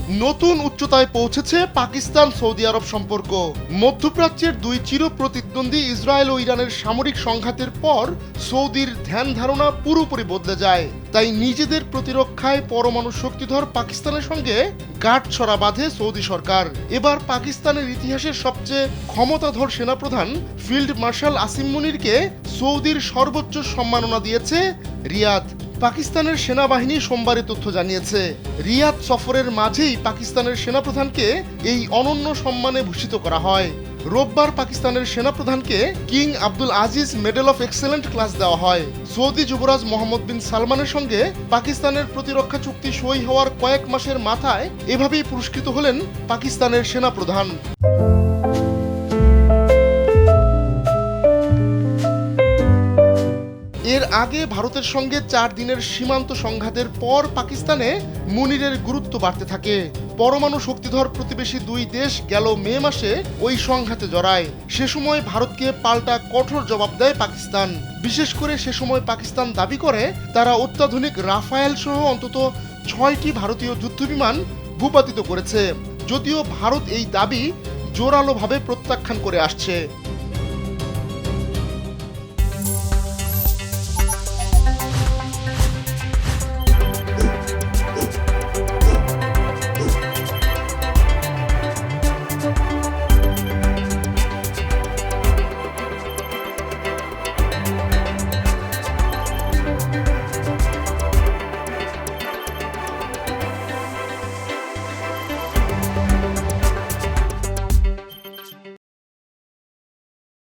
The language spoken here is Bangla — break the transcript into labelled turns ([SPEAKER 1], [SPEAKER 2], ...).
[SPEAKER 1] নতুন উচ্চতায় পৌঁছেছে পাকিস্তান সৌদি আরব সম্পর্ক। মধ্যপ্রাচ্যের দুই চিরপ্রতিদ্বন্দ্বী ইসরায়েল ও ইরানের সামরিক সংঘাতের পর সৌদির ধ্যান ধারণা পুরোপুরি বদলে যায়। তাই নিজেদের প্রতিরক্ষায় পরমাণু শক্তিধর পাকিস্তানের সঙ্গে গাঁটছড়া বাঁধে সৌদি সরকার। এবার পাকিস্তানের ইতিহাসের সবচেয়ে ক্ষমতাধর সেনাপ্রধান ফিল্ড মার্শাল আসিম মুনিরকে সৌদির সর্বোচ্চ সম্মাননা দিয়েছে রিয়াদ। পাকিস্তানের সেনাবাহিনী সোমবার তথ্য জানিয়েছে। রিয়াদ সফরের মাঝেই পাকিস্তানের সেনাপ্রধানকে এই অনন্য সম্মানে ভূষিত করা হয়। রোববার পাকিস্তানের সেনাপ্রধানকে King Abdul Aziz medal of excellent class দেওয়া হয়। সৌদি যুবরাজ মোহাম্মদ বিন সালমানের সঙ্গে পাকিস্তানের প্রতিরক্ষা চুক্তি সই হওয়ার কয়েক মাসের মাথায় এভাবেই পুরস্কৃত হলেন পাকিস্তানের সেনাপ্রধান। এর আগে ভারতের সঙ্গে 4 দিনের সীমান্ত সংঘাতের পর পাকিস্তানে মুনিরের গুরুত্ব বাড়তে থাকে। পরমাণু শক্তিধর প্রতিবেশী দুই দেশ গেল মে মাসে ওই সংঘাতে জড়ায়। সে সময় ভারতকে পাল্টা কঠোর জবাব দেয় পাকিস্তান। বিশেষ করে সে সময় পাকিস্তান দাবি করে তারা অত্যাধুনিক রাফায়েল সহ অন্তত 6টি ভারতীয় যুদ্ধবিমান ভূপাতিত করেছে, যদিও ভারত এই দাবি জোরালোভাবে প্রত্যাখ্যান করে আসছে।